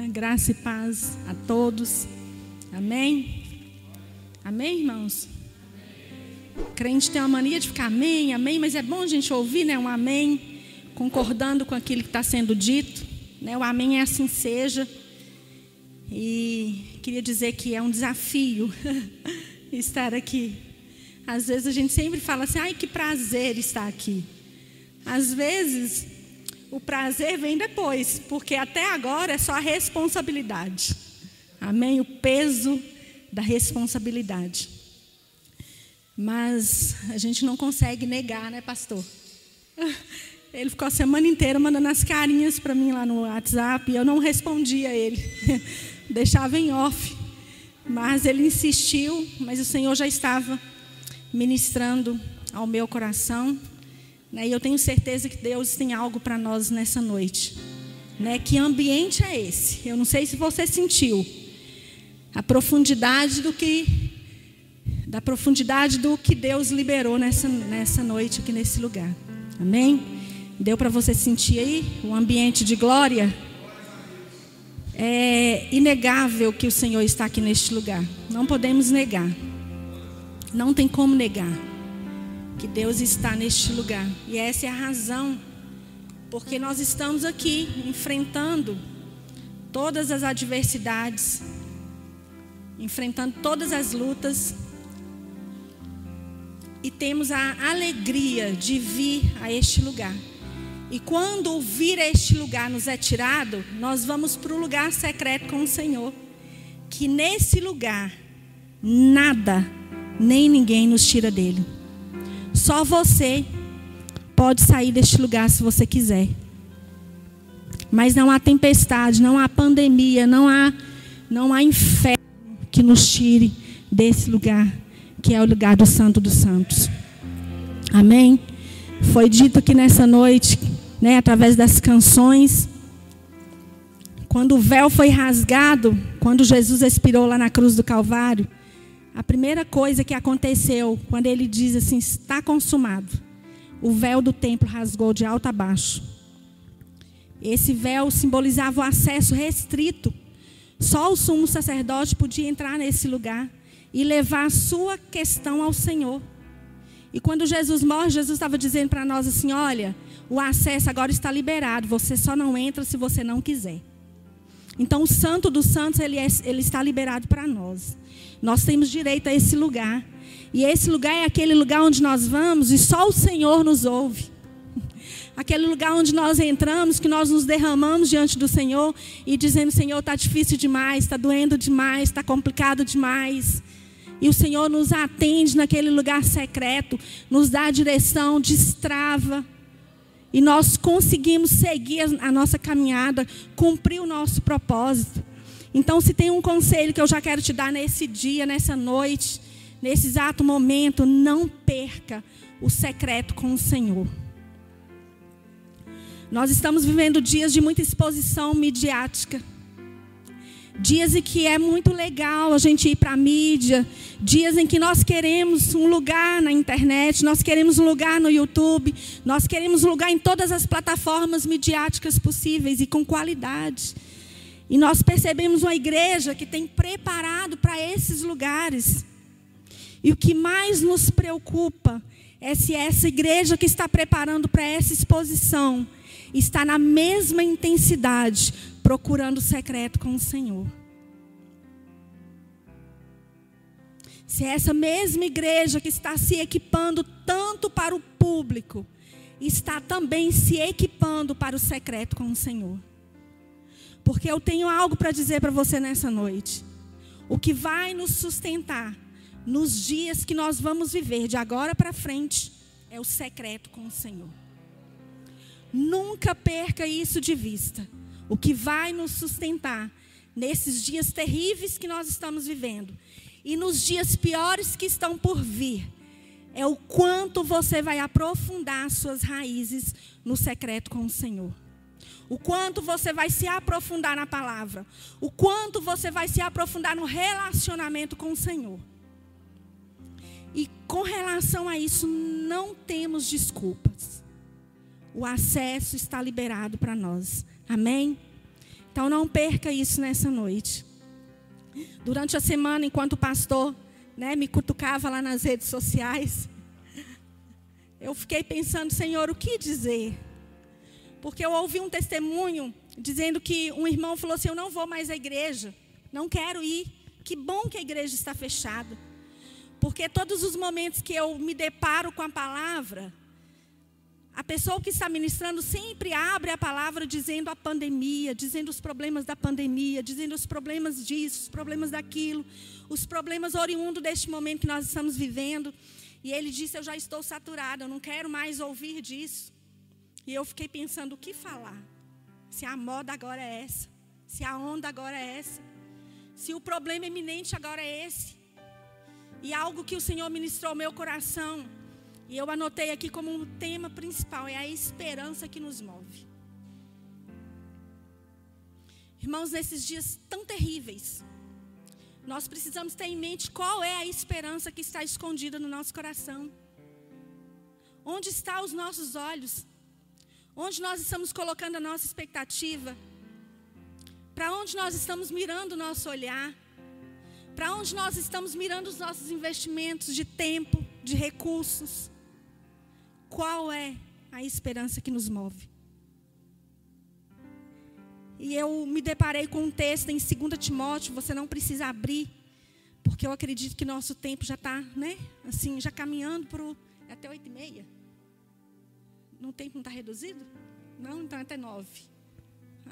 Graça e paz a todos. Amém? Amém, irmãos? Crente tem uma mania de ficar amém, amém, mas é bom a gente ouvir, né? Um amém, concordando com aquilo que está sendo dito, né? O amém é assim seja. E queria dizer que é um desafio estar aqui. Às vezes a gente sempre fala assim, ai, que prazer estar aqui. Às vezes o prazer vem depois, porque até agora é só a responsabilidade. Amém? O peso da responsabilidade. Mas a gente não consegue negar, né, pastor? Ele ficou a semana inteira mandando as carinhas para mim lá no WhatsApp e eu não respondia a ele. Deixava em off. Mas ele insistiu, mas o Senhor já estava ministrando ao meu coração. E eu tenho certeza que Deus tem algo para nós nessa noite. Que ambiente é esse? Eu não sei se você sentiu a profundidade do que Deus liberou nessa noite aqui nesse lugar. Amém? Deu para você sentir aí um ambiente de glória? É inegável que o Senhor está aqui neste lugar. Não podemos negar. Não tem como negar que Deus está neste lugar. E essa é a razão porque nós estamos aqui enfrentando todas as adversidades, enfrentando todas as lutas, e temos a alegria de vir a este lugar. E quando o vir a este lugar nos é tirado, nós vamos para o lugar secreto com o Senhor, que nesse lugar nada nem ninguém nos tira dele. Só você pode sair deste lugar se você quiser. Mas não há tempestade, não há pandemia, não há inferno que nos tire desse lugar, que é o lugar do Santo dos Santos. Amém? Foi dito aqui nessa noite, através das canções, quando o véu foi rasgado, quando Jesus expirou lá na cruz do Calvário, a primeira coisa que aconteceu, quando ele diz assim, está consumado, o véu do templo rasgou de alto a baixo. Esse véu simbolizava o acesso restrito. Só o sumo sacerdote podia entrar nesse lugar e levar a sua questão ao Senhor. E quando Jesus morre, Jesus estava dizendo para nós assim, olha, o acesso agora está liberado, você só não entra se você não quiser. Então o Santo dos Santos, ele está liberado para nós. Nós temos direito a esse lugar. E esse lugar é aquele lugar onde nós vamos e só o Senhor nos ouve. Aquele lugar onde nós entramos, que nós nos derramamos diante do Senhor e dizendo, Senhor, está difícil demais, está doendo demais, está complicado demais. E o Senhor nos atende naquele lugar secreto, nos dá a direção, destrava. E nós conseguimos seguir a nossa caminhada, cumprir o nosso propósito. Então, se tem um conselho que eu já quero te dar nesse dia, nessa noite, nesse exato momento, não perca o secreto com o Senhor. Nós estamos vivendo dias de muita exposição midiática. Dias em que é muito legal a gente ir para a mídia. Dias em que nós queremos um lugar na internet, nós queremos um lugar no YouTube, nós queremos um lugar em todas as plataformas midiáticas possíveis e com qualidade. E nós percebemos uma igreja que tem preparado para esses lugares. E o que mais nos preocupa é se essa igreja que está preparando para essa exposição está na mesma intensidade, procurando o secreto com o Senhor. Se essa mesma igreja que está se equipando tanto para o público, está também se equipando para o secreto com o Senhor. Porque eu tenho algo para dizer para você nessa noite. O que vai nos sustentar nos dias que nós vamos viver, de agora para frente, é o secreto com o Senhor. Nunca perca isso de vista. O que vai nos sustentar nesses dias terríveis que nós estamos vivendo e nos dias piores que estão por vir é o quanto você vai aprofundar suas raízes no secreto com o Senhor. O quanto você vai se aprofundar na palavra. O quanto você vai se aprofundar no relacionamento com o Senhor. E com relação a isso, não temos desculpas. O acesso está liberado para nós. Amém? Então não perca isso nessa noite. Durante a semana, enquanto o pastor, me cutucava lá nas redes sociais, eu fiquei pensando, Senhor, o que dizer? Porque eu ouvi um testemunho dizendo que um irmão falou assim, eu não vou mais à igreja, não quero ir. Que bom que a igreja está fechada. Porque todos os momentos que eu me deparo com a palavra, a pessoa que está ministrando sempre abre a palavra dizendo a pandemia, dizendo os problemas da pandemia, dizendo os problemas disso, os problemas daquilo, os problemas oriundos deste momento que nós estamos vivendo. E ele disse, eu já estou saturado, eu não quero mais ouvir disso. E eu fiquei pensando, o que falar? Se a moda agora é essa, se a onda agora é essa, se o problema eminente agora é esse. E algo que o Senhor ministrou ao meu coração, e eu anotei aqui como um tema principal, é a esperança que nos move. Irmãos, nesses dias tão terríveis, nós precisamos ter em mente qual é a esperança que está escondida no nosso coração. Onde estão os nossos olhos? Onde nós estamos colocando a nossa expectativa? Para onde nós estamos mirando o nosso olhar? Para onde nós estamos mirando os nossos investimentos de tempo, de recursos? Qual é a esperança que nos move? E eu me deparei com um texto em 2 Timóteo, você não precisa abrir, porque eu acredito que nosso tempo já está, assim, já caminhando para até 8h30. O tempo não está reduzido? Não, então até 9.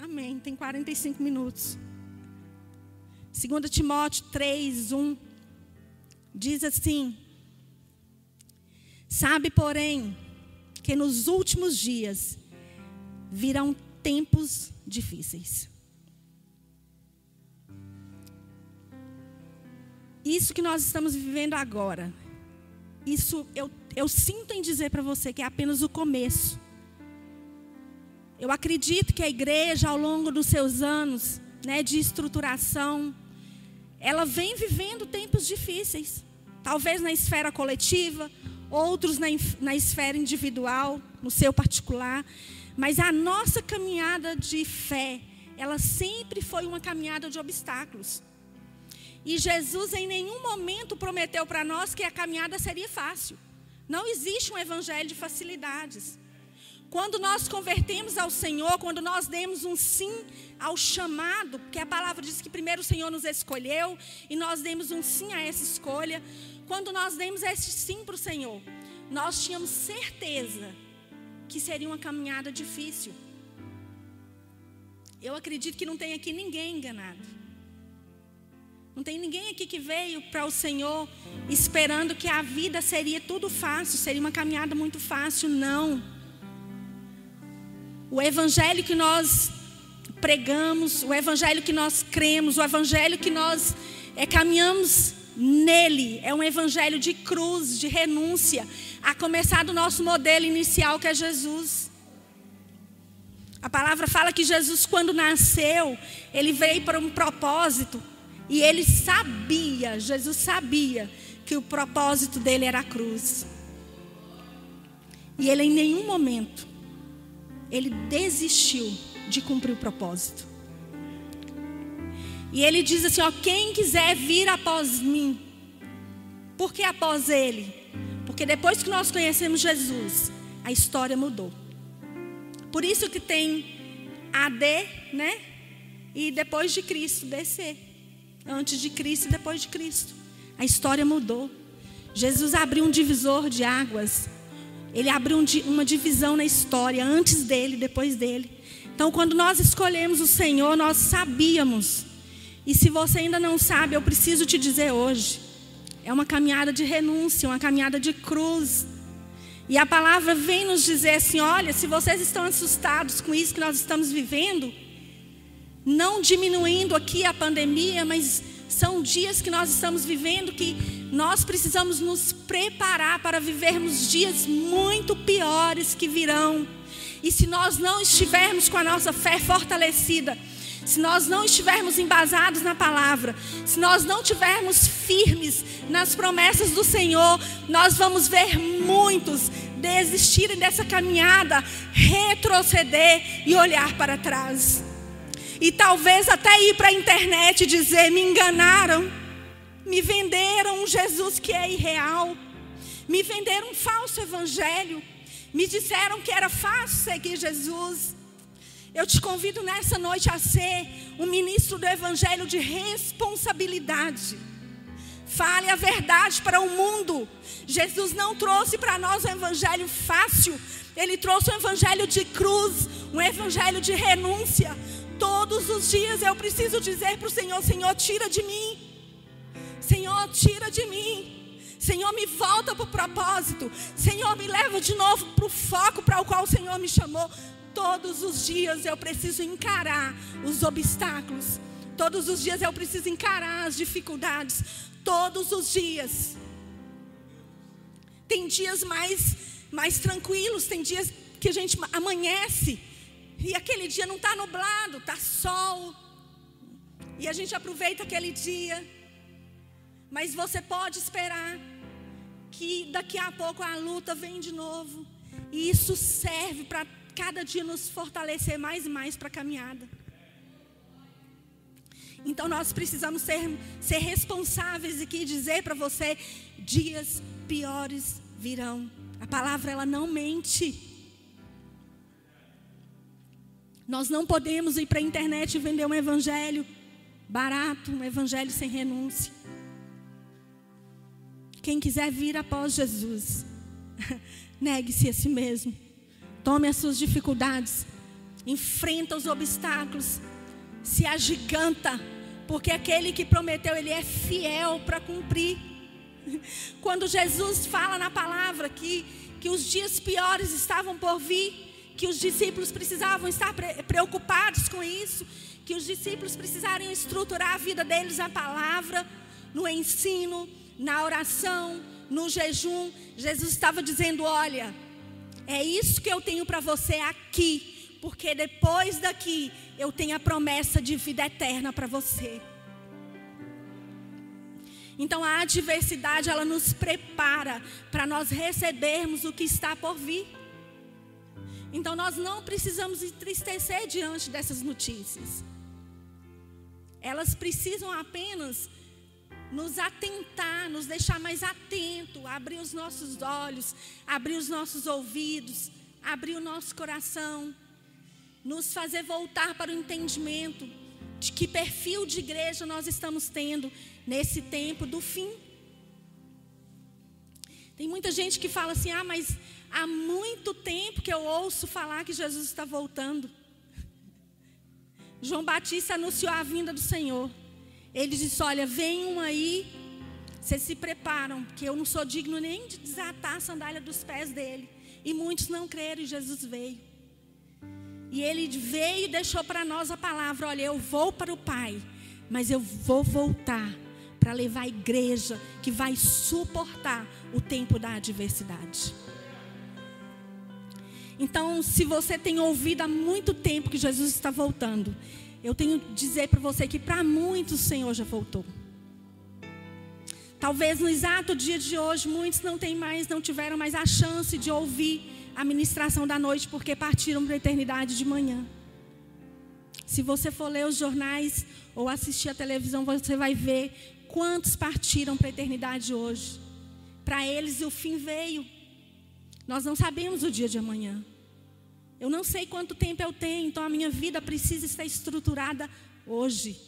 Amém, tem 45 minutos. 2 Timóteo 3:1 diz assim: sabe, porém, que nos últimos dias virão tempos difíceis. Isso que nós estamos vivendo agora, isso eu sinto em dizer para você que é apenas o começo. Eu acredito que a igreja, ao longo dos seus anos, de estruturação, ela vem vivendo tempos difíceis. Talvez na esfera coletiva, outros na esfera individual, no seu particular. Mas a nossa caminhada de fé, ela sempre foi uma caminhada de obstáculos. E Jesus em nenhum momento prometeu para nós que a caminhada seria fácil. Não existe um evangelho de facilidades. Quando nós convertemos ao Senhor, quando nós demos um sim ao chamado, porque a palavra diz que primeiro o Senhor nos escolheu e nós demos um sim a essa escolha. Quando nós demos esse sim para o Senhor, nós tínhamos certeza que seria uma caminhada difícil. Eu acredito que não tem aqui ninguém enganado. Não tem ninguém aqui que veio para o Senhor esperando que a vida seria tudo fácil, seria uma caminhada muito fácil. Não. O evangelho que nós pregamos, o evangelho que nós cremos, o evangelho que nós caminhamos nele, é um evangelho de cruz, de renúncia, a começar do nosso modelo inicial, que é Jesus. A palavra fala que Jesus, quando nasceu, ele veio para um propósito, e ele sabia, Jesus sabia, que o propósito dele era a cruz. E ele em nenhum momento, ele desistiu de cumprir o propósito. E ele diz assim, quem quiser vir após mim. Por que após ele? Porque depois que nós conhecemos Jesus, a história mudou. Por isso que tem AD, e depois de Cristo, BC. Antes de Cristo e depois de Cristo. A história mudou. Jesus abriu um divisor de águas. Ele abriu uma divisão na história, antes dele, depois dele. Então, quando nós escolhemos o Senhor, nós sabíamos. E se você ainda não sabe, eu preciso te dizer hoje. É uma caminhada de renúncia, uma caminhada de cruz. E a palavra vem nos dizer assim, olha, se vocês estão assustados com isso que nós estamos vivendo, não diminuindo aqui a pandemia, mas são dias que nós estamos vivendo que nós precisamos nos preparar para vivermos dias muito piores que virão. E se nós não estivermos com a nossa fé fortalecida, se nós não estivermos embasados na palavra, se nós não estivermos firmes nas promessas do Senhor, nós vamos ver muitos desistirem dessa caminhada, retroceder e olhar para trás. E talvez até ir para a internet e dizer: me enganaram, me venderam um Jesus que é irreal, me venderam um falso evangelho, me disseram que era fácil seguir Jesus. Eu te convido nessa noite a ser um ministro do evangelho de responsabilidade. Fale a verdade para o mundo. Jesus não trouxe para nós um evangelho fácil. Ele trouxe um evangelho de cruz, um evangelho de renúncia. Todos os dias eu preciso dizer para o Senhor: Senhor, tira de mim. Senhor, tira de mim. Senhor, me volta para o propósito. Senhor, me leva de novo para o foco para o qual o Senhor me chamou. Todos os dias eu preciso encarar os obstáculos. Todos os dias eu preciso encarar as dificuldades. Todos os dias. Tem dias mais tranquilos, tem dias que a gente amanhece e aquele dia não está nublado, está sol. E a gente aproveita aquele dia. Mas você pode esperar que daqui a pouco a luta vem de novo. E isso serve para cada dia nos fortalecer mais e mais para a caminhada. Então nós precisamos ser responsáveis aqui e dizer para você: dias piores virão. A palavra, ela não mente. Nós não podemos ir para a internet e vender um evangelho barato, um evangelho sem renúncia. Quem quiser vir após Jesus, negue-se a si mesmo. Tome as suas dificuldades, enfrenta os obstáculos, se agiganta, porque aquele que prometeu, ele é fiel para cumprir. Quando Jesus fala na palavra que os dias piores estavam por vir, que os discípulos precisavam estar preocupados com isso, que os discípulos precisariam estruturar a vida deles na palavra, no ensino, na oração, no jejum. Jesus estava dizendo: olha, é isso que eu tenho para você aqui, porque depois daqui eu tenho a promessa de vida eterna para você. Então a adversidade, ela nos prepara para nós recebermos o que está por vir. Então nós não precisamos entristecer diante dessas notícias. Elas precisam apenas nos atentar, nos deixar mais atento, abrir os nossos olhos, abrir os nossos ouvidos, abrir o nosso coração, nos fazer voltar para o entendimento de que perfil de igreja nós estamos tendo nesse tempo do fim. Tem muita gente que fala assim: ah, mas há muito tempo que eu ouço falar que Jesus está voltando. João Batista anunciou a vinda do Senhor. Ele disse: olha, venham aí, vocês se preparam, porque eu não sou digno nem de desatar a sandália dos pés dele. E muitos não creram, e Jesus veio. E ele veio e deixou para nós a palavra: olha, eu vou para o Pai, mas eu vou voltar para levar a igreja que vai suportar o tempo da adversidade. Então, se você tem ouvido há muito tempo que Jesus está voltando, eu tenho que dizer para você que para muitos o Senhor já voltou. Talvez no exato dia de hoje muitos não tiveram mais a chance de ouvir a ministração da noite, porque partiram para a eternidade de manhã. Se você for ler os jornais ou assistir a televisão, você vai ver quantos partiram para a eternidade hoje. Para eles o fim veio. Nós não sabemos o dia de amanhã. Eu não sei quanto tempo eu tenho, então a minha vida precisa estar estruturada hoje.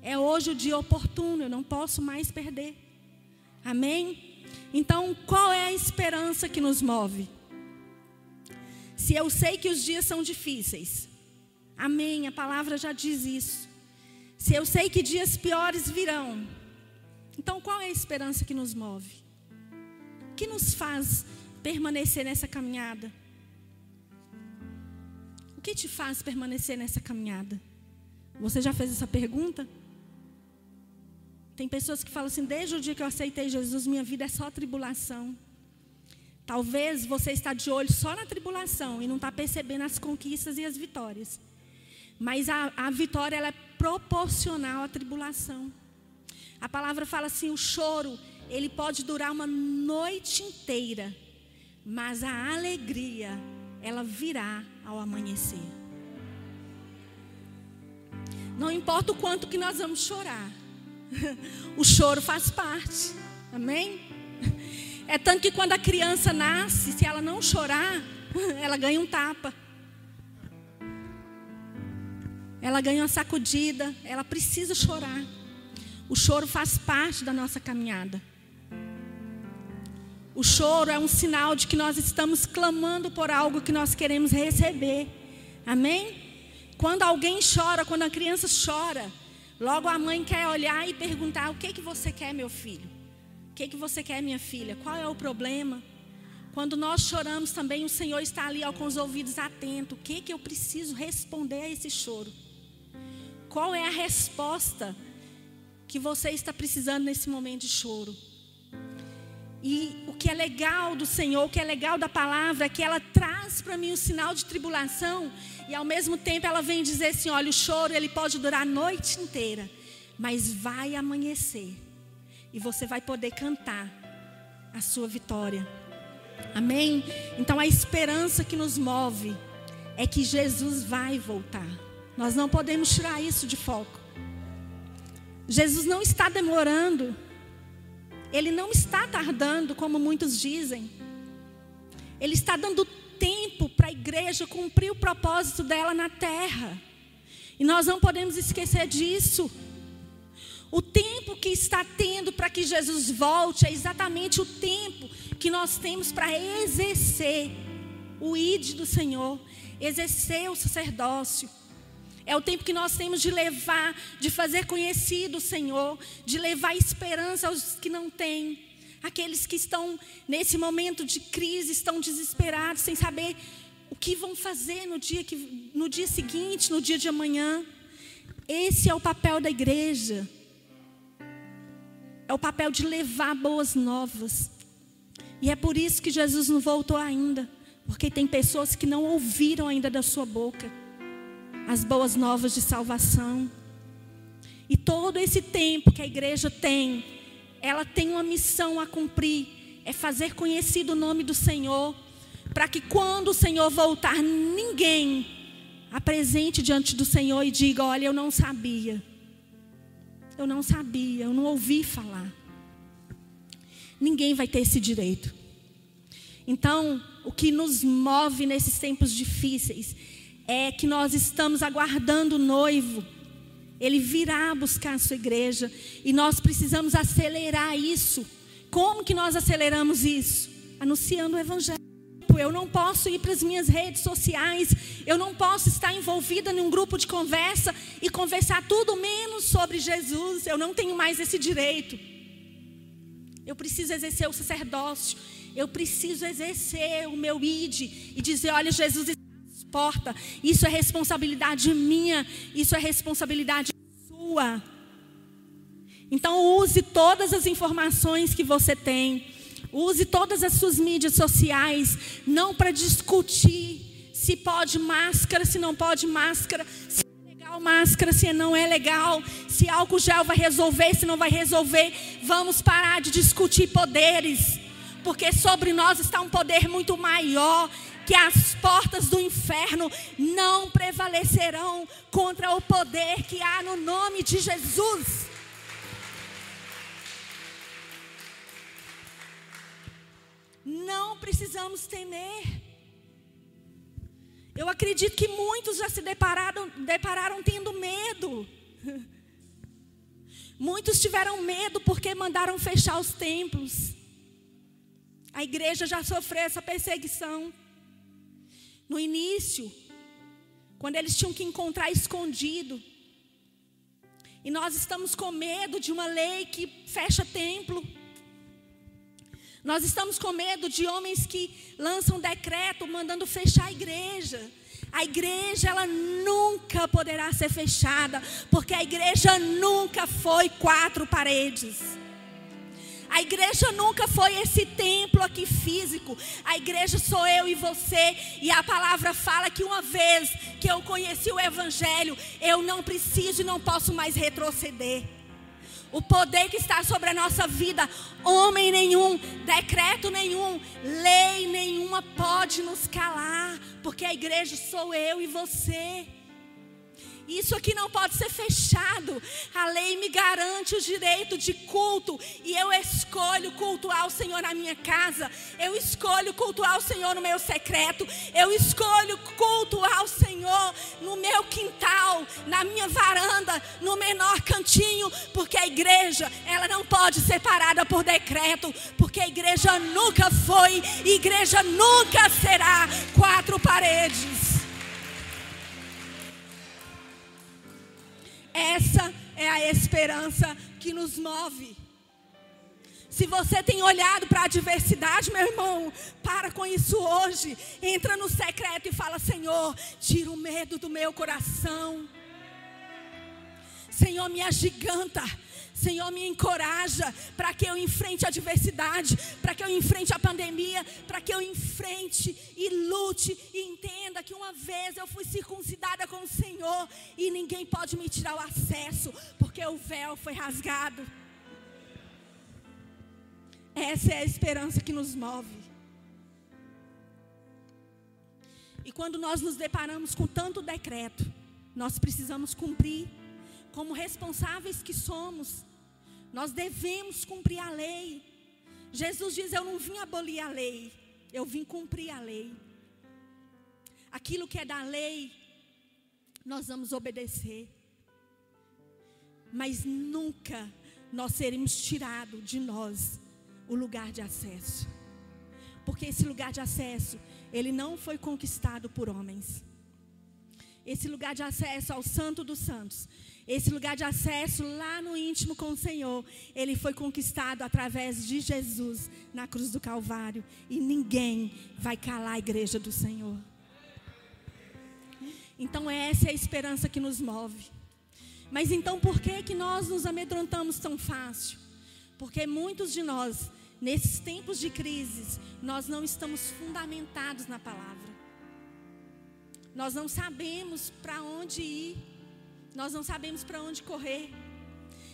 É hoje o dia oportuno, eu não posso mais perder. Amém? Então, qual é a esperança que nos move? Se eu sei que os dias são difíceis, amém, a palavra já diz isso. Se eu sei que dias piores virão, então qual é a esperança que nos move? O que nos faz permanecer nessa caminhada? O que te faz permanecer nessa caminhada? Você já fez essa pergunta? Tem pessoas que falam assim: desde o dia que eu aceitei Jesus, minha vida é só tribulação. Talvez você está de olho só na tribulação e não está percebendo as conquistas e as vitórias. Mas a vitória, ela é proporcional à tribulação. A palavra fala assim, o choro, ele pode durar uma noite inteira, mas a alegria, ela virá ao amanhecer. Não importa o quanto que nós vamos chorar, o choro faz parte, amém? É tanto que quando a criança nasce, se ela não chorar, ela ganha um tapa. Ela ganha uma sacudida, ela precisa chorar. O choro faz parte da nossa caminhada. O choro é um sinal de que nós estamos clamando por algo que nós queremos receber. Amém? Quando alguém chora, quando a criança chora, logo a mãe quer olhar e perguntar: o que você quer, meu filho? O que você quer, minha filha? Qual é o problema? Quando nós choramos também, o Senhor está ali com os ouvidos atentos. O que eu preciso responder a esse choro? Qual é a resposta que você está precisando nesse momento de choro? E o que é legal do Senhor, o que é legal da palavra, é que ela traz para mim o sinal de tribulação. E ao mesmo tempo ela vem dizer assim, olha, o choro ele pode durar a noite inteira, mas vai amanhecer. E você vai poder cantar a sua vitória. Amém? Então a esperança que nos move é que Jesus vai voltar. Nós não podemos tirar isso de foco. Jesus não está demorando. Ele não está tardando, como muitos dizem. Ele está dando tempo para a igreja cumprir o propósito dela na terra. E nós não podemos esquecer disso. O tempo que está tendo para que Jesus volte é exatamente o tempo que nós temos para exercer o ID do Senhor, exercer o sacerdócio. É o tempo que nós temos de levar, de fazer conhecido o Senhor, de levar esperança aos que não têm. Aqueles que estão nesse momento de crise, estão desesperados, sem saber o que vão fazer no dia seguinte, no dia de amanhã. Esse é o papel da igreja. É o papel de levar boas novas. E é por isso que Jesus não voltou ainda. Porque tem pessoas que não ouviram ainda da sua boca as boas novas de salvação. E todo esse tempo que a igreja tem, ela tem uma missão a cumprir. É fazer conhecido o nome do Senhor. Para que quando o Senhor voltar, ninguém apresente diante do Senhor e diga: olha, eu não sabia. Eu não sabia, eu não ouvi falar. Ninguém vai ter esse direito. Então, o que nos move nesses tempos difíceis é que nós estamos aguardando o noivo. Ele virá buscar a sua igreja. E nós precisamos acelerar isso. Como que nós aceleramos isso? Anunciando o evangelho. Eu não posso ir para as minhas redes sociais. Eu não posso estar envolvida em um grupo de conversa e conversar tudo menos sobre Jesus. Eu não tenho mais esse direito. Eu preciso exercer o sacerdócio. Eu preciso exercer o meu ID e dizer: olha, Jesus está às portas. Isso é responsabilidade minha. Isso é responsabilidade sua. Então use todas as informações que você tem. Use todas as suas mídias sociais. Não para discutir se pode máscara, se não pode máscara. Se é legal máscara, se não é legal. Se álcool gel vai resolver, se não vai resolver. Vamos parar de discutir poderes. Porque sobre nós está um poder muito maior, que as portas do inferno não prevalecerão contra o poder que há no nome de Jesus. Não precisamos temer. Eu acredito que muitos já se depararam tendo medo. Muitos tiveram medo porque mandaram fechar os templos. A igreja já sofreu essa perseguição. No início, quando eles tinham que encontrar escondido. E nós estamos com medo de uma lei que fecha templo. Nós estamos com medo de homens que lançam decreto mandando fechar a igreja. A igreja, ela nunca poderá ser fechada, porque a igreja nunca foi 4 paredes. A igreja nunca foi esse templo aqui físico. A igreja sou eu e você. E a palavra fala que uma vez que eu conheci o evangelho, eu não preciso e não posso mais retroceder. O poder que está sobre a nossa vida, homem nenhum, decreto nenhum, lei nenhuma pode nos calar, porque a igreja sou eu e você. Isso aqui não pode ser fechado. A lei me garante o direito de culto. E eu escolho cultuar o Senhor na minha casa. Eu escolho cultuar o Senhor no meu secreto. Eu escolho cultuar o Senhor no meu quintal, na minha varanda, no menor cantinho. Porque a igreja, ela não pode ser parada por decreto. Porque a igreja nunca foi e a igreja nunca será 4 paredes. Essa é a esperança que nos move. Se você tem olhado para a adversidade, meu irmão, para com isso hoje. Entra no secreto e fala: Senhor, tira o medo do meu coração. Senhor, me agiganta. Senhor, me encoraja para que eu enfrente a adversidade, para que eu enfrente a pandemia, para que eu enfrente e lute e entenda que uma vez eu fui circuncidada com o Senhor e ninguém pode me tirar o acesso, porque o véu foi rasgado. Essa é a esperança que nos move. E quando nós nos deparamos com tanto decreto, nós precisamos cumprir. Como responsáveis que somos, nós devemos cumprir a lei. Jesus diz: eu não vim abolir a lei, eu vim cumprir a lei. Aquilo que é da lei, nós vamos obedecer. Mas nunca nós seremos tirados de nós o lugar de acesso. Porque esse lugar de acesso, ele não foi conquistado por homens. Esse lugar de acesso ao Santo dos Santos, esse lugar de acesso lá no íntimo com o Senhor, ele foi conquistado através de Jesus na cruz do Calvário. E ninguém vai calar a igreja do Senhor. Então essa é a esperança que nos move. Mas então por que nós nos amedrontamos tão fácil? Porque muitos de nós, nesses tempos de crises, nós não estamos fundamentados na palavra. Nós não sabemos para onde ir. Nós não sabemos para onde correr.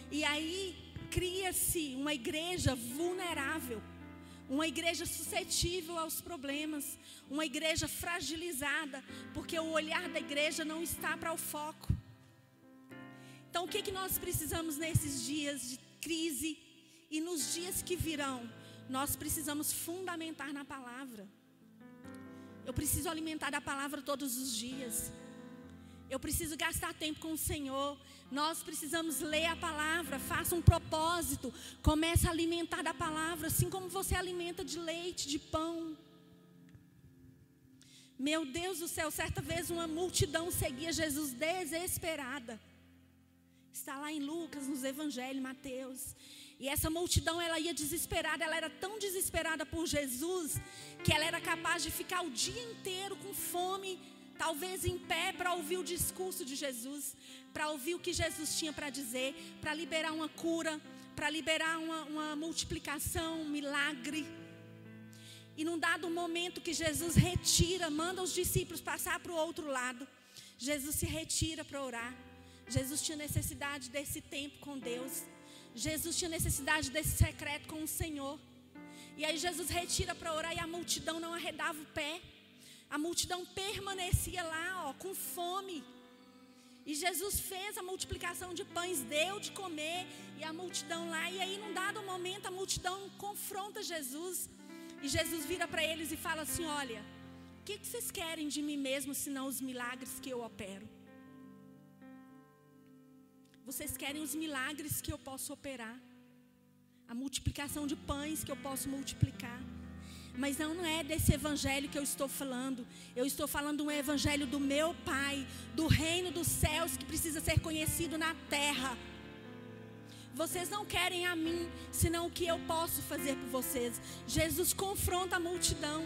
E aí cria-se uma igreja vulnerável. Uma igreja suscetível aos problemas. Uma igreja fragilizada. Porque o olhar da igreja não está para o foco. Então o que nós precisamos nesses dias de crise e nos dias que virão? Nós precisamos fundamentar na palavra. Eu preciso alimentar da palavra todos os dias. Eu preciso gastar tempo com o Senhor. Nós precisamos ler a palavra. Faça um propósito. Comece a alimentar da palavra, assim como você alimenta de leite, de pão. Meu Deus do céu, certa vez uma multidão seguia Jesus desesperada. Está lá em Lucas, nos Evangelhos, Mateus. E essa multidão, ela ia desesperada. Ela era tão desesperada por Jesus, que ela era capaz de ficar o dia inteiro com fome, talvez em pé, para ouvir o discurso de Jesus, para ouvir o que Jesus tinha para dizer, para liberar uma cura, para liberar uma multiplicação, um milagre. E num dado momento que Jesus retira, manda os discípulos passar para o outro lado, Jesus se retira para orar. Jesus tinha necessidade desse tempo com Deus. Jesus tinha necessidade desse secreto com o Senhor. E aí Jesus retira para orar e a multidão não arredava o pé. A multidão permanecia lá, com fome. E Jesus fez a multiplicação de pães, deu de comer. E a multidão lá, e aí num dado momento a multidão confronta Jesus. E Jesus vira para eles e fala assim: olha, o que vocês querem de mim mesmo, senão os milagres que eu opero? Vocês querem os milagres que eu posso operar, a multiplicação de pães que eu posso multiplicar. Mas não é desse evangelho que eu estou falando. Eu estou falando de um evangelho do meu Pai, do reino dos céus, que precisa ser conhecido na terra. Vocês não querem a mim, senão o que eu posso fazer por vocês. Jesus confronta a multidão.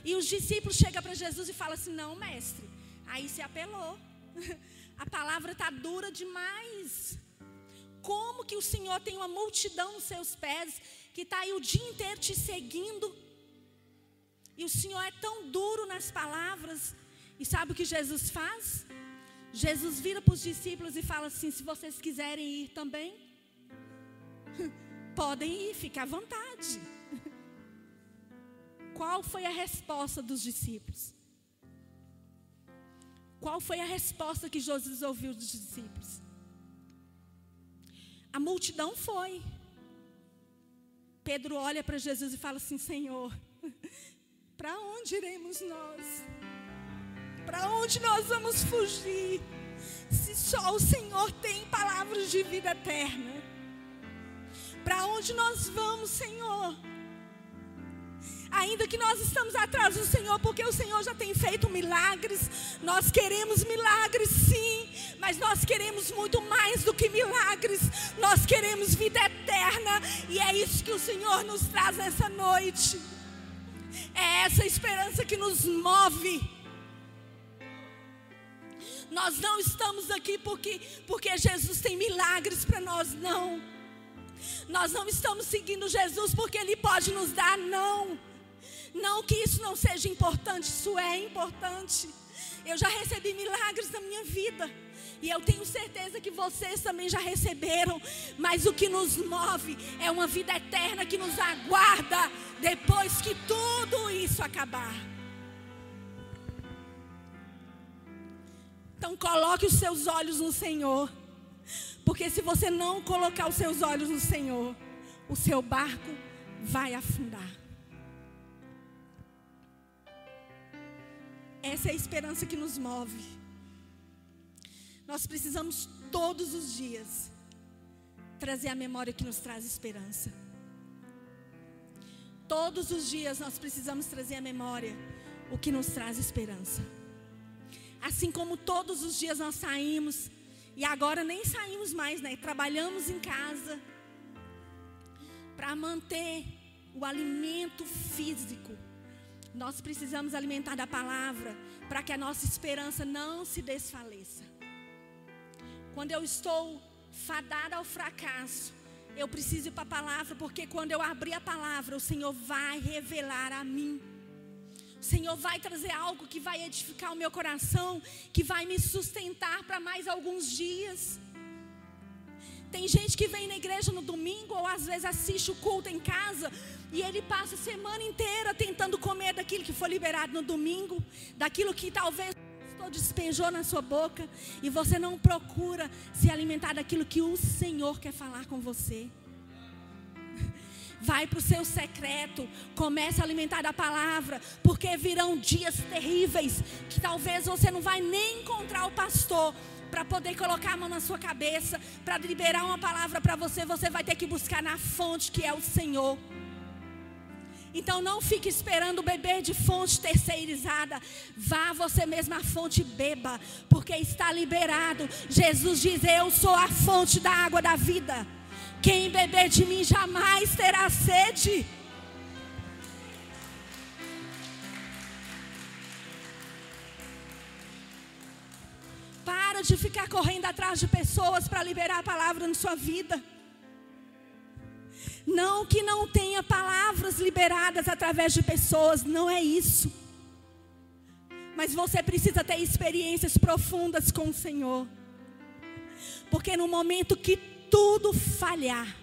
E os discípulos chegam para Jesus e falam assim: não, mestre, aí se apelou. A palavra está dura demais. Como que o Senhor tem uma multidão nos seus pés que está aí o dia inteiro te seguindo. E o Senhor é tão duro nas palavras. E sabe o que Jesus faz? Jesus vira para os discípulos e fala assim: se vocês quiserem ir também, podem ir, fique à vontade. Qual foi a resposta dos discípulos? Qual foi a resposta que Jesus ouviu dos discípulos? A multidão foi. Pedro olha para Jesus e fala assim: Senhor, para onde iremos nós? Para onde nós vamos fugir? Se só o Senhor tem palavras de vida eterna. Para onde nós vamos, Senhor? Ainda que nós estamos atrás do Senhor, porque o Senhor já tem feito milagres. Nós queremos milagres, sim, mas nós queremos muito mais do que milagres. Nós queremos vida eterna, e é isso que o Senhor nos traz nessa noite. É essa esperança que nos move. Nós não estamos aqui porque Jesus tem milagres para nós, não. Nós não estamos seguindo Jesus porque Ele pode nos dar, não. Não que isso não seja importante, isso é importante. Eu já recebi milagres na minha vida, e eu tenho certeza que vocês também já receberam. Mas o que nos move é uma vida eterna que nos aguarda depois que tudo isso acabar. Então coloque os seus olhos no Senhor, porque se você não colocar os seus olhos no Senhor, o seu barco vai afundar. Essa é a esperança que nos move. Nós precisamos todos os dias trazer a memória que nos traz esperança. Todos os dias nós precisamos trazer à memória o que nos traz esperança. Assim como todos os dias nós saímos, e agora nem saímos mais, né? Trabalhamos em casa para manter o alimento físico. Nós precisamos alimentar da palavra para que a nossa esperança não se desfaleça. Quando eu estou fadada ao fracasso, eu preciso ir para a palavra, porque quando eu abrir a palavra, o Senhor vai revelar a mim. O Senhor vai trazer algo que vai edificar o meu coração, que vai me sustentar para mais alguns dias. Tem gente que vem na igreja no domingo, ou às vezes assiste o culto em casa, e ele passa a semana inteira tentando comer daquilo que foi liberado no domingo, daquilo que talvez despejou na sua boca, e você não procura se alimentar daquilo que o Senhor quer falar com você. Vai para o seu secreto, comece a alimentar da palavra, porque virão dias terríveis, que talvez você não vai nem encontrar o pastor para poder colocar a mão na sua cabeça, para liberar uma palavra para você. Você vai ter que buscar na fonte, que é o Senhor. Então não fique esperando beber de fonte terceirizada. Vá você mesmo à fonte e beba, porque está liberado. Jesus diz: eu sou a fonte da água da vida. Quem beber de mim jamais terá sede. Para de ficar correndo atrás de pessoas para liberar a palavra na sua vida. Não que não tenha palavras liberadas através de pessoas, não é isso. Mas você precisa ter experiências profundas com o Senhor. Porque no momento que tudo falhar,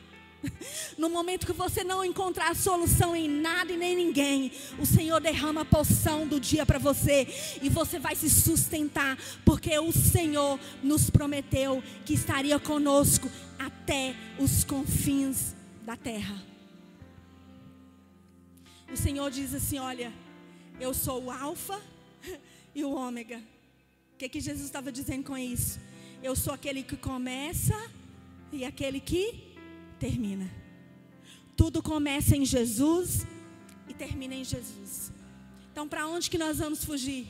no momento que você não encontrar solução em nada e nem ninguém, o Senhor derrama a porção do dia para você, e você vai se sustentar, porque o Senhor nos prometeu que estaria conosco até os confins da terra. O Senhor diz assim: olha, eu sou o alfa e o ômega. O que Jesus estava dizendo com isso? Eu sou aquele que começa e aquele que termina. Tudo começa em Jesus e termina em Jesus. Então para onde que nós vamos fugir?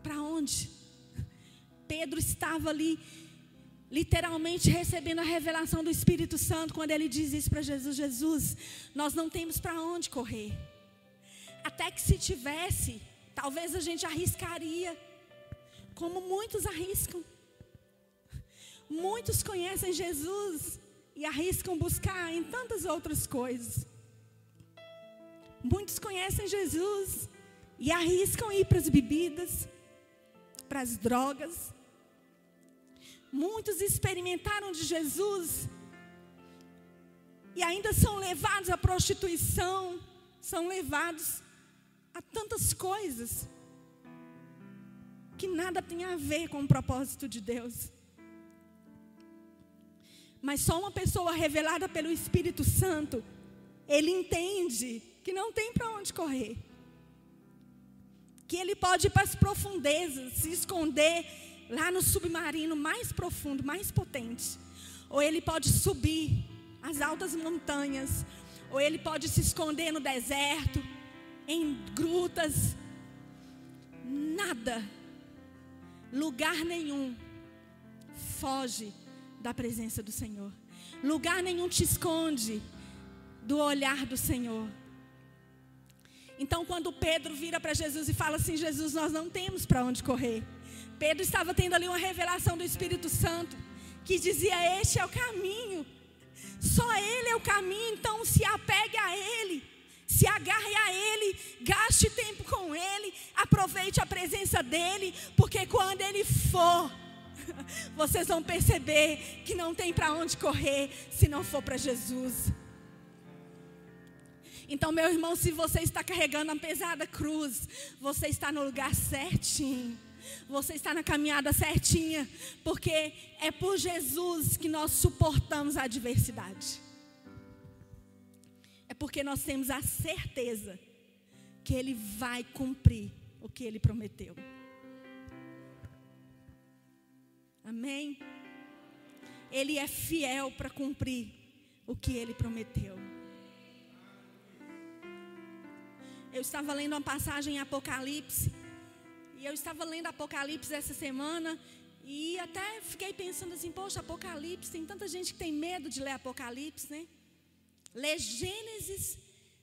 Para onde? Pedro estava ali, literalmente recebendo a revelação do Espírito Santo, quando ele diz isso para Jesus: Jesus, nós não temos para onde correr. Até que se tivesse, talvez a gente arriscaria, como muitos arriscam. Muitos conhecem Jesus e arriscam buscar em tantas outras coisas. Muitos conhecem Jesus e arriscam ir para as bebidas, para as drogas. Muitos experimentaram de Jesus e ainda são levados à prostituição, são levados a tantas coisas que nada tem a ver com o propósito de Deus. Mas só uma pessoa revelada pelo Espírito Santo, ele entende que não tem para onde correr, que ele pode ir para as profundezas, se esconder lá no submarino mais profundo, mais potente, ou ele pode subir as altas montanhas, ou ele pode se esconder no deserto, em grutas. Nada, lugar nenhum foge da presença do Senhor. Lugar nenhum te esconde do olhar do Senhor. Então, quando Pedro vira para Jesus e fala assim: Jesus, nós não temos para onde correr. Pedro estava tendo ali uma revelação do Espírito Santo, que dizia: este é o caminho, só Ele é o caminho. Então se apegue a Ele, se agarre a Ele, gaste tempo com Ele, aproveite a presença dEle, porque quando Ele for, vocês vão perceber que não tem para onde correr se não for para Jesus. Então, meu irmão, se você está carregando a pesada cruz, você está no lugar certinho, você está na caminhada certinha, porque é por Jesus que nós suportamos a adversidade. É porque nós temos a certeza que Ele vai cumprir o que Ele prometeu. Amém? Ele é fiel para cumprir o que Ele prometeu. Eu estava lendo uma passagem em Apocalipse, e eu estava lendo Apocalipse essa semana, e até fiquei pensando assim: poxa, Apocalipse, tem tanta gente que tem medo de ler Apocalipse, né? Lê Gênesis,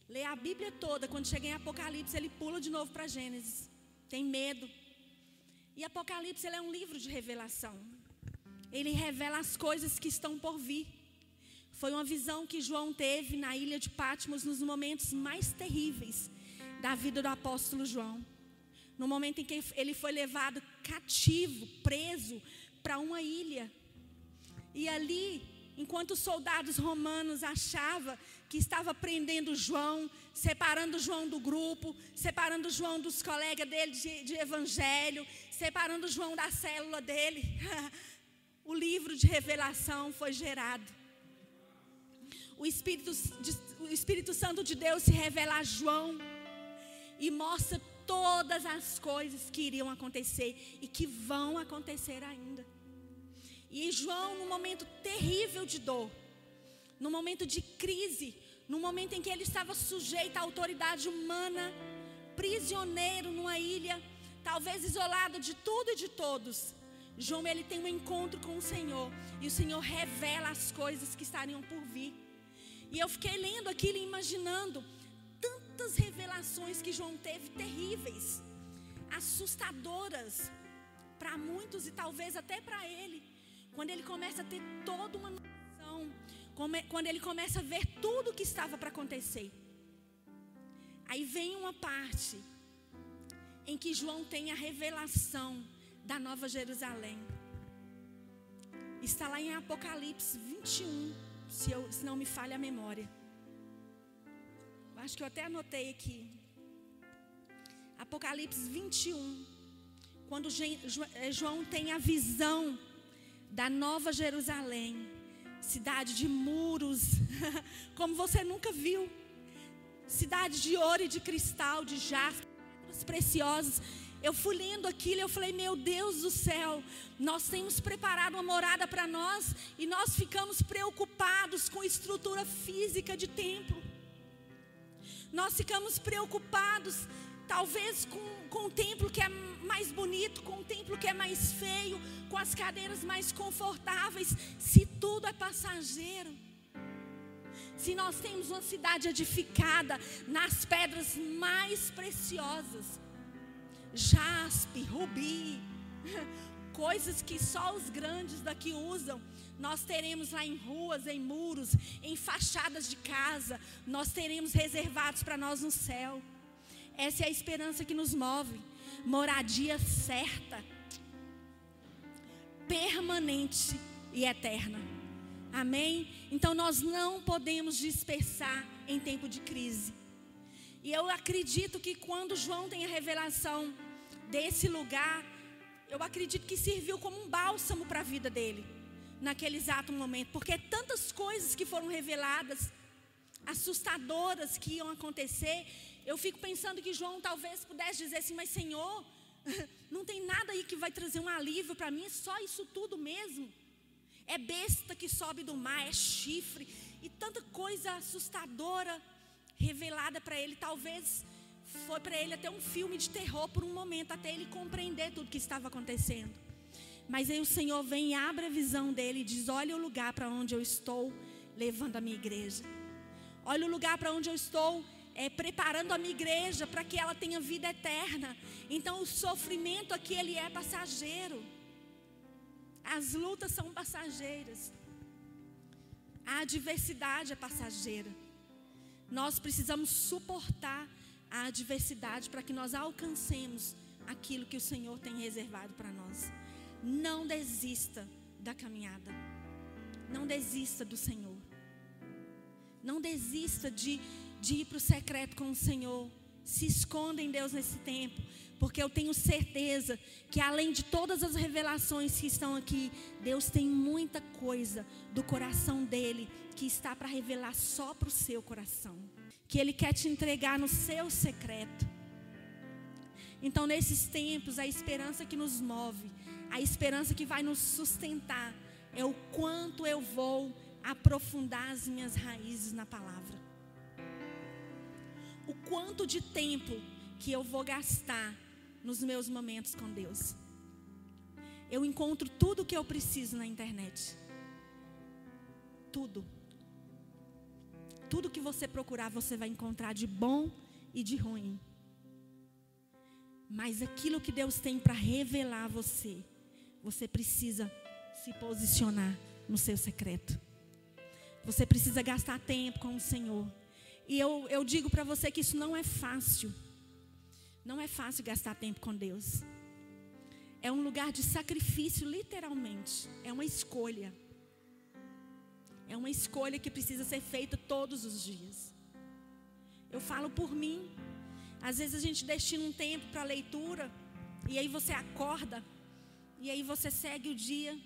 lê a Bíblia toda, quando chega em Apocalipse ele pula de novo para Gênesis, tem medo. E Apocalipse, ele é um livro de revelação, ele revela as coisas que estão por vir. Foi uma visão que João teve na ilha de Patmos, nos momentos mais terríveis da vida do apóstolo João. No momento em que ele foi levado cativo, preso para uma ilha. E ali, enquanto os soldados romanos achavam que estava prendendo João, separando João do grupo, separando João dos colegas dele de evangelho, separando João da célula dele, o livro de revelação foi gerado. O Espírito Santo de Deus se revela a João e mostra todas as coisas que iriam acontecer e que vão acontecer ainda. E João, num momento terrível de dor, num momento de crise, num momento em que ele estava sujeito à autoridade humana, prisioneiro numa ilha, talvez isolado de tudo e de todos, João, ele tem um encontro com o Senhor, e o Senhor revela as coisas que estariam por vir. E eu fiquei lendo aquilo e imaginando tantas revelações que João teve, terríveis, assustadoras para muitos e talvez até para ele. Quando ele começa a ter toda uma noção, quando ele começa a ver tudo o que estava para acontecer. Aí vem uma parte em que João tem a revelação da Nova Jerusalém. Está lá em Apocalipse 21, se não me falha a memória. Acho que eu até anotei aqui. Apocalipse 21. Quando João tem a visão da Nova Jerusalém, cidade de muros, como você nunca viu, cidade de ouro e de cristal, de jaspe, pedras preciosas. Eu fui lendo aquilo e eu falei: meu Deus do céu, nós temos preparado uma morada para nós e nós ficamos preocupados com estrutura física de templo. Nós ficamos preocupados talvez com o templo que é mais bonito, com o templo que é mais feio, com as cadeiras mais confortáveis, se tudo é passageiro. Se nós temos uma cidade edificada nas pedras mais preciosas, jaspe, rubi, coisas que só os grandes daqui usam, nós teremos lá em ruas, em muros, em fachadas de casa, nós teremos reservados para nós no céu. Essa é a esperança que nos move. Moradia certa, permanente e eterna. Amém? Então nós não podemos dispersar em tempo de crise. E eu acredito que quando João tem a revelação desse lugar, eu acredito que serviu como um bálsamo para a vida dele, naquele exato momento. Porque tantas coisas que foram reveladas, assustadoras, que iam acontecer, eu fico pensando que João talvez pudesse dizer assim: mas Senhor, não tem nada aí que vai trazer um alívio para mim, é só isso tudo mesmo. É besta que sobe do mar, é chifre, e tanta coisa assustadora revelada para ele. Talvez foi para ele até um filme de terror por um momento, até ele compreender tudo que estava acontecendo. Mas aí o Senhor vem e abre a visão dele e diz: olha o lugar para onde eu estou levando a minha igreja. Olha o lugar para onde eu estou preparando a minha igreja para que ela tenha vida eterna. Então o sofrimento aqui, ele é passageiro. As lutas são passageiras. A adversidade é passageira. Nós precisamos suportar a adversidade para que nós alcancemos aquilo que o Senhor tem reservado para nós. Não desista da caminhada. Não desista do Senhor. Não desista de ir para o secreto com o Senhor. Se esconda em Deus nesse tempo, porque eu tenho certeza que além de todas as revelações que estão aqui, Deus tem muita coisa do coração dele que está para revelar só para o seu coração, que ele quer te entregar no seu secreto. Então nesses tempos, a esperança que nos move, a esperança que vai nos sustentar, é o quanto eu vou aprofundar as minhas raízes na palavra. O quanto de tempo que eu vou gastar nos meus momentos com Deus. Eu encontro tudo o que eu preciso na internet. Tudo. Tudo que você procurar, você vai encontrar de bom e de ruim. Mas aquilo que Deus tem para revelar a você, você precisa se posicionar no seu secreto. Você precisa gastar tempo com o Senhor. E eu digo para você que isso não é fácil. Não é fácil gastar tempo com Deus. É um lugar de sacrifício, literalmente. É uma escolha. É uma escolha que precisa ser feita todos os dias. Eu falo por mim. Às vezes a gente destina um tempo para a leitura, e aí você acorda, e aí você segue o dia,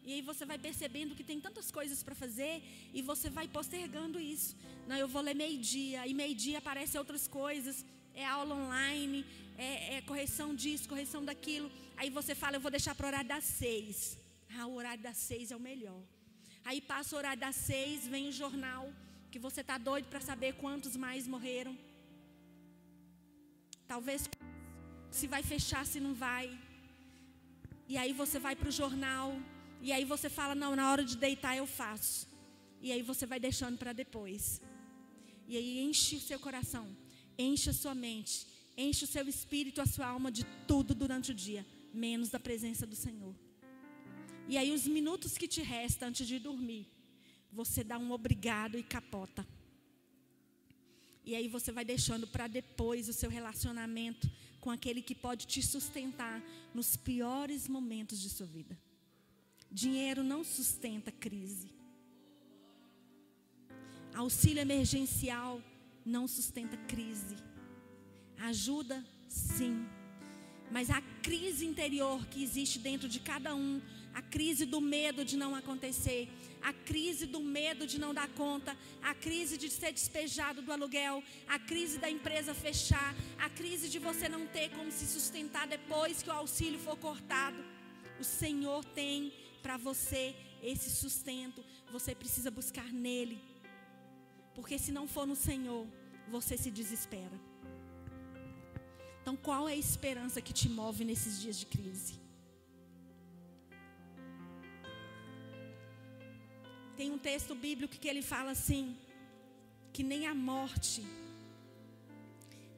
e aí você vai percebendo que tem tantas coisas para fazer, e você vai postergando isso. Não, eu vou ler meio-dia, e meio-dia aparecem outras coisas, é aula online, é correção disso, correção daquilo. Aí você fala: eu vou deixar para o horário das 6. O horário das 6 é o melhor. Aí passa o horário das 6, vem o jornal, que você está doido para saber quantos mais morreram. Talvez se vai fechar, se não vai. E aí você vai para o jornal, e aí você fala: não, na hora de deitar eu faço. E aí você vai deixando para depois. E aí enche o seu coração, enche a sua mente, enche o seu espírito, a sua alma de tudo durante o dia, menos da presença do Senhor. E aí os minutos que te restam antes de dormir, você dá um obrigado e capota. E aí você vai deixando para depois o seu relacionamento com aquele que pode te sustentar nos piores momentos de sua vida. Dinheiro não sustenta crise. Auxílio emergencial não sustenta crise. Ajuda, sim. Mas a crise interior que existe dentro de cada um, a crise do medo de não acontecer, a crise do medo de não dar conta, a crise de ser despejado do aluguel, a crise da empresa fechar, a crise de você não ter como se sustentar depois que o auxílio for cortado. O Senhor tem para você esse sustento. Você precisa buscar nele. Porque se não for no Senhor, você se desespera. Então, qual é a esperança que te move nesses dias de crise? Tem um texto bíblico que ele fala assim, que nem a morte,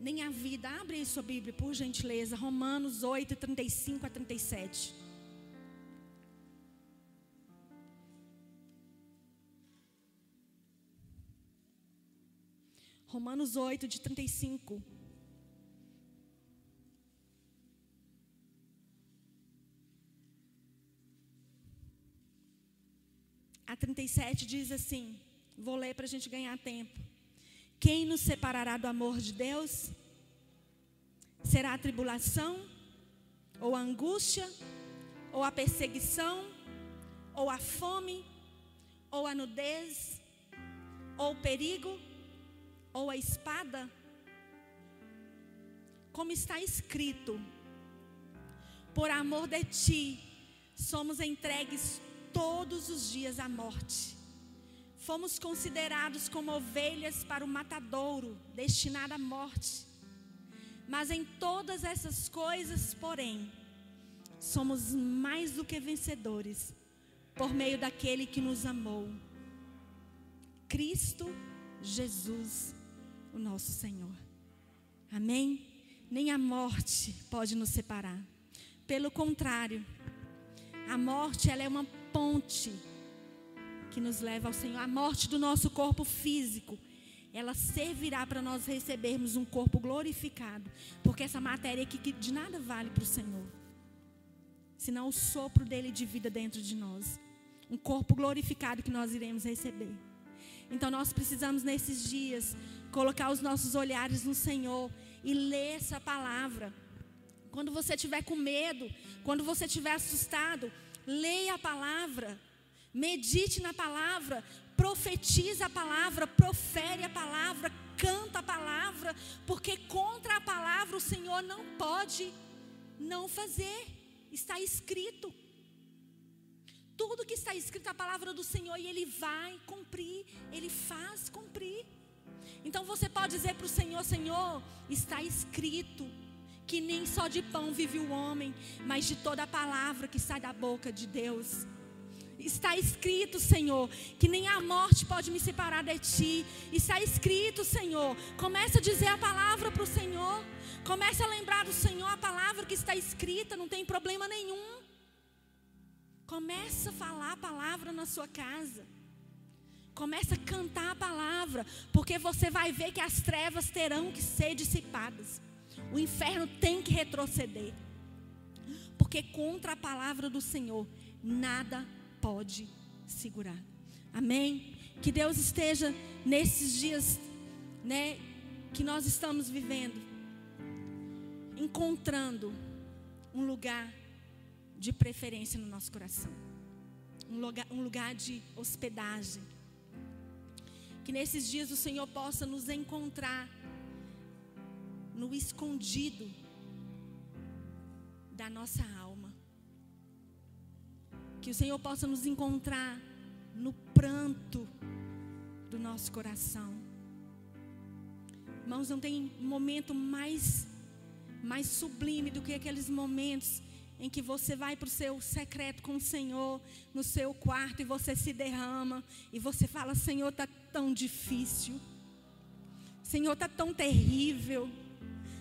nem a vida. Abre aí sua Bíblia, por gentileza. Romanos 8, 35 a 37. Romanos 8, de 35. A 37 diz assim, vou ler para a gente ganhar tempo. Quem nos separará do amor de Deus? Será a tribulação, ou a angústia, ou a perseguição, ou a fome, ou a nudez, ou o perigo, ou a espada? Como está escrito, por amor de ti, somos entregues todos os dias à morte. Fomos considerados como ovelhas para o matadouro, destinada à morte. Mas em todas essas coisas, porém, somos mais do que vencedores, por meio daquele que nos amou, Cristo Jesus, o nosso Senhor. Amém? Nem a morte pode nos separar. Pelo contrário, a morte, ela é uma ponte que nos leva ao Senhor. A morte do nosso corpo físico, ela servirá para nós recebermos um corpo glorificado, porque essa matéria aqui que de nada vale para o Senhor, senão o sopro dele de vida dentro de nós, um corpo glorificado que nós iremos receber. Então nós precisamos nesses dias colocar os nossos olhares no Senhor e ler essa palavra. Quando você estiver com medo, quando você estiver assustado, leia a palavra, medite na palavra, profetiza a palavra, profere a palavra, canta a palavra, porque contra a palavra o Senhor não pode não fazer. Está escrito. Tudo que está escrito é a palavra do Senhor e Ele vai cumprir, Ele faz cumprir. Então você pode dizer para o Senhor: Senhor, está escrito que nem só de pão vive o homem, mas de toda a palavra que sai da boca de Deus. Está escrito, Senhor, que nem a morte pode me separar de Ti. Está escrito, Senhor. Começa a dizer a palavra para o Senhor. Começa a lembrar do Senhor a palavra que está escrita, não tem problema nenhum. Começa a falar a palavra na sua casa. Começa a cantar a palavra, porque você vai ver que as trevas terão que ser dissipadas. O inferno tem que retroceder, porque contra a palavra do Senhor nada pode segurar. Amém? Que Deus esteja nesses dias, que nós estamos vivendo, encontrando um lugar de preferência no nosso coração, um lugar de hospedagem. Que nesses dias o Senhor possa nos encontrar no escondido da nossa alma. Que o Senhor possa nos encontrar no pranto do nosso coração. Irmãos, não tem momento mais sublime do que aqueles momentos em que você vai para o seu secreto com o Senhor, no seu quarto, e você se derrama, e você fala: Senhor, está tão difícil, Senhor, está tão terrível,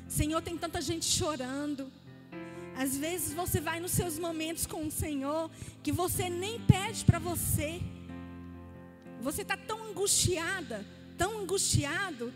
Senhor, tem tanta gente chorando. Às vezes você vai nos seus momentos com o Senhor, que você nem pede para você. Você está tão angustiada, tão angustiado.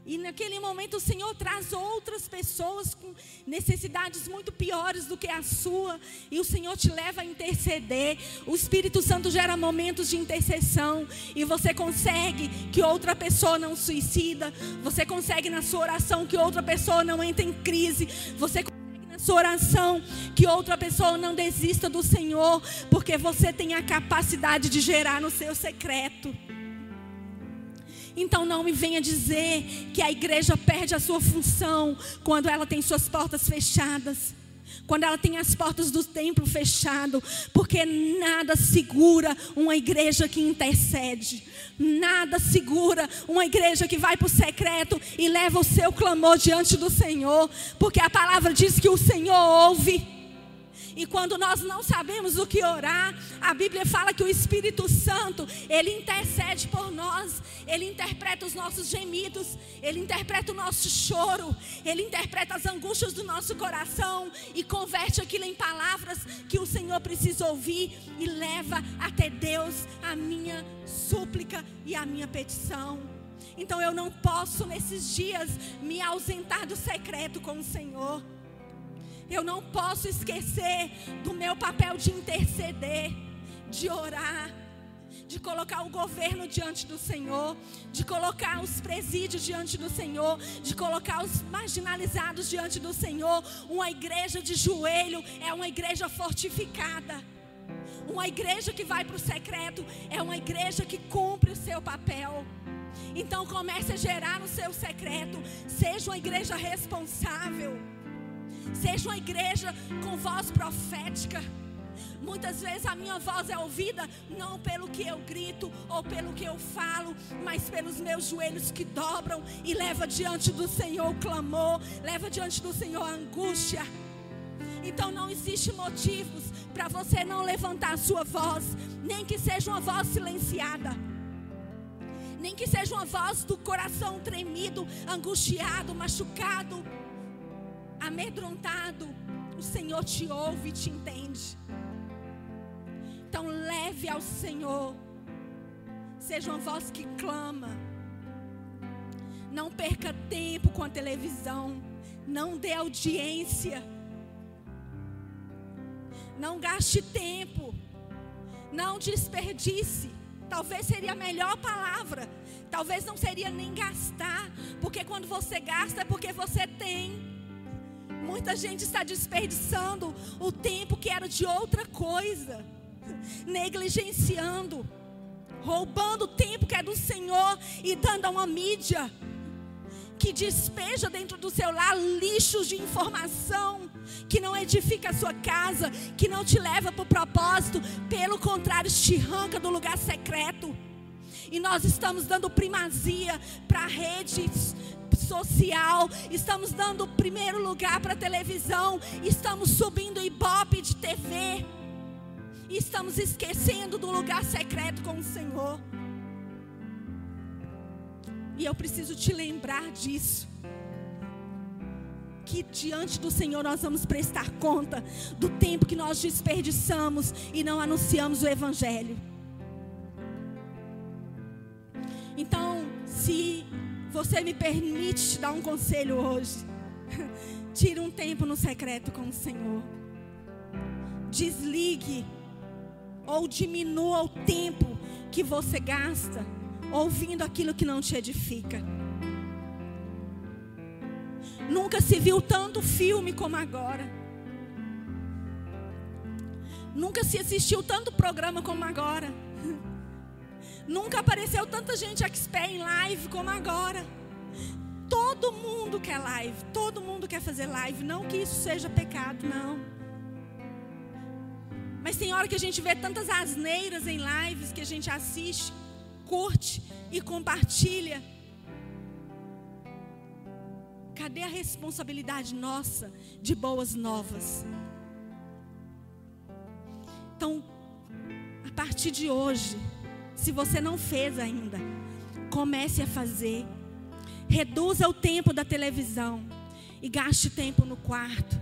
E naquele momento o Senhor traz outras pessoas com necessidades muito piores do que a sua. E o Senhor te leva a interceder. O Espírito Santo gera momentos de intercessão. E você consegue que outra pessoa não suicida. Você consegue na sua oração que outra pessoa não entre em crise. Você consegue na sua oração que outra pessoa não desista do Senhor. Porque você tem a capacidade de gerar no seu secreto. Então não me venha dizer que a igreja perde a sua função quando ela tem suas portas fechadas, quando ela tem as portas do templo fechado, porque nada segura uma igreja que intercede, nada segura uma igreja que vai para o secreto e leva o seu clamor diante do Senhor, porque a palavra diz que o Senhor ouve. E quando nós não sabemos o que orar, a Bíblia fala que o Espírito Santo, Ele intercede por nós. Ele interpreta os nossos gemidos. Ele interpreta o nosso choro. Ele interpreta as angústias do nosso coração. E converte aquilo em palavras que o Senhor precisa ouvir. E leva até Deus a minha súplica e a minha petição. Então eu não posso nesses dias me ausentar do secreto com o Senhor. Eu não posso esquecer do meu papel de interceder, de orar, de colocar o governo diante do Senhor, de colocar os presídios diante do Senhor, de colocar os marginalizados diante do Senhor. Uma igreja de joelho é uma igreja fortificada. Uma igreja que vai para o secreto é uma igreja que cumpre o seu papel. Então comece a gerar no seu secreto. Seja uma igreja responsável. Seja uma igreja com voz profética. Muitas vezes a minha voz é ouvida não pelo que eu grito ou pelo que eu falo, mas pelos meus joelhos que dobram e leva diante do Senhor o clamor, leva diante do Senhor a angústia. Então não existe motivos para você não levantar a sua voz, nem que seja uma voz silenciada, nem que seja uma voz do coração tremido, angustiado, machucado, amedrontado. O Senhor te ouve e te entende. Então leve ao Senhor. Seja uma voz que clama. Não perca tempo com a televisão. Não dê audiência. Não gaste tempo. Não desperdice. Talvez seria a melhor palavra. Talvez não seria nem gastar. Porque quando você gasta é porque você tem. Muita gente está desperdiçando o tempo que era de outra coisa. Negligenciando. Roubando o tempo que é do Senhor e dando a uma mídia que despeja dentro do seu lar lixos de informação que não edifica a sua casa, que não te leva para o propósito, pelo contrário, te arranca do lugar secreto. E nós estamos dando primazia para a rede social, estamos dando o primeiro lugar para a televisão, estamos subindo ibope de TV e estamos esquecendo do lugar secreto com o Senhor. E eu preciso te lembrar disso, que diante do Senhor nós vamos prestar conta do tempo que nós desperdiçamos e não anunciamos o Evangelho. Então, se você me permite te dar um conselho hoje, tire um tempo no secreto com o Senhor. Desligue ou diminua o tempo que você gasta ouvindo aquilo que não te edifica. Nunca se viu tanto filme como agora. Nunca se assistiu tanto programa como agora. Nunca apareceu tanta gente expert em live como agora. Todo mundo quer live, todo mundo quer fazer live. Não que isso seja pecado, não. Mas tem hora que a gente vê tantas asneiras em lives que a gente assiste, curte e compartilha. Cadê a responsabilidade nossa de boas novas? Então, a partir de hoje, se você não fez ainda, comece a fazer. Reduza o tempo da televisão e gaste tempo no quarto.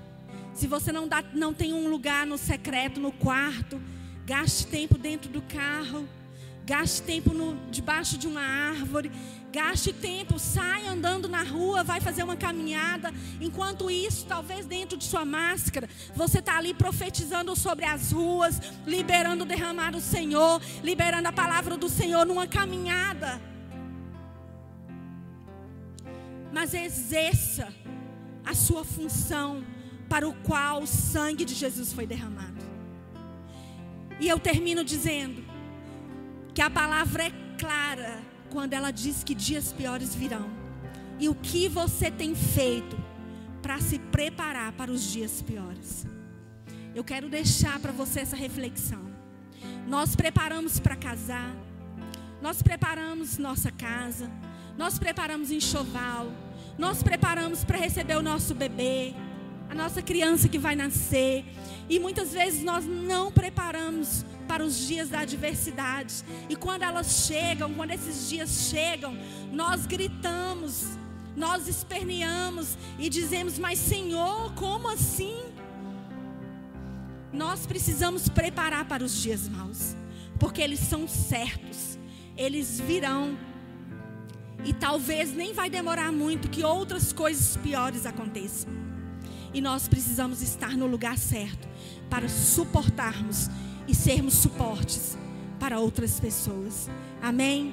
Se você não tem um lugar no secreto no quarto, gaste tempo dentro do carro. Gaste tempo debaixo de uma árvore. Gaste tempo, sai andando na rua, vai fazer uma caminhada. Enquanto isso, talvez dentro de sua máscara, você está ali profetizando sobre as ruas, liberando o derramar do Senhor, liberando a palavra do Senhor numa caminhada. Mas exerça a sua função para o qual o sangue de Jesus foi derramado. E eu termino dizendo que a palavra é clara quando ela diz que dias piores virão. E o que você tem feito para se preparar para os dias piores? Eu quero deixar para você essa reflexão. Nós preparamos para casar, nós preparamos nossa casa, nós preparamos enxoval, nós preparamos para receber o nosso bebê, a nossa criança que vai nascer. E muitas vezes nós não preparamos para os dias da adversidade. E quando elas chegam, quando esses dias chegam, nós gritamos, nós esperneamos e dizemos: mas Senhor, como assim? Nós precisamos preparar para os dias maus, porque eles são certos, eles virão. E talvez nem vai demorar muito que outras coisas piores aconteçam. E nós precisamos estar no lugar certo para suportarmos e sermos suportes para outras pessoas. Amém?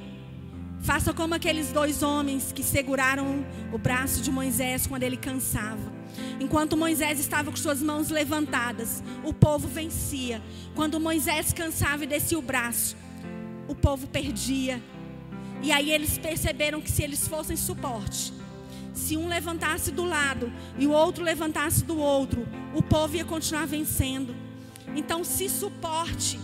Faça como aqueles 2 homens que seguraram o braço de Moisés quando ele cansava. Enquanto Moisés estava com suas mãos levantadas, o povo vencia. Quando Moisés cansava e descia o braço, o povo perdia. E aí eles perceberam que se eles fossem suporte, se um levantasse do lado e o outro levantasse do outro, o povo ia continuar vencendo. Então se suporte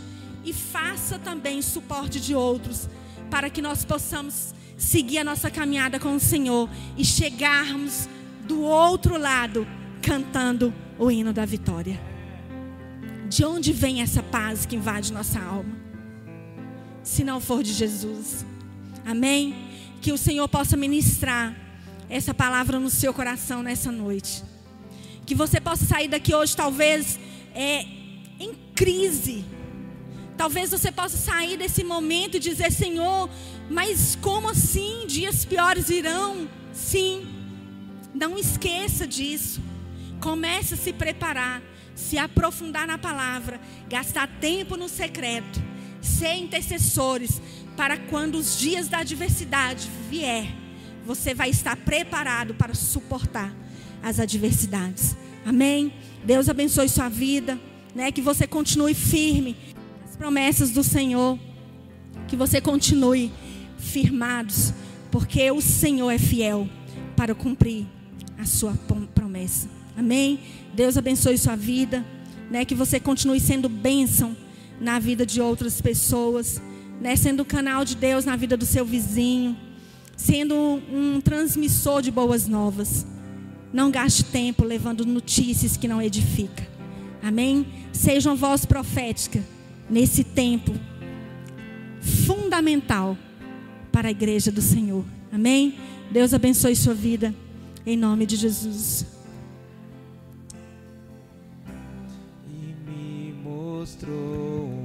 e faça também suporte de outros, para que nós possamos seguir a nossa caminhada com o Senhor e chegarmos do outro lado cantando o hino da vitória. De onde vem essa paz que invade nossa alma? Se não for de Jesus. Amém? Que o Senhor possa ministrar essa palavra no seu coração nessa noite. Que você possa sair daqui hoje talvez em crise. Talvez você possa sair desse momento e dizer: Senhor, mas como assim? Dias piores virão? Sim. Não esqueça disso. Comece a se preparar, se aprofundar na palavra, gastar tempo no secreto, ser intercessores, para quando os dias da adversidade vier, você vai estar preparado para suportar as adversidades. Amém? Deus abençoe sua vida, né? Que você continue firme nas promessas do Senhor, que você continue firmados, porque o Senhor é fiel para cumprir a sua promessa. Amém? Deus abençoe sua vida, né? Que você continue sendo bênção na vida de outras pessoas, né? Sendo um canal de Deus na vida do seu vizinho, sendo um transmissor de boas novas. Não gaste tempo levando notícias que não edificam. Amém? Seja uma voz profética nesse tempo fundamental para a igreja do Senhor. Amém? Deus abençoe sua vida em nome de Jesus. E me mostrou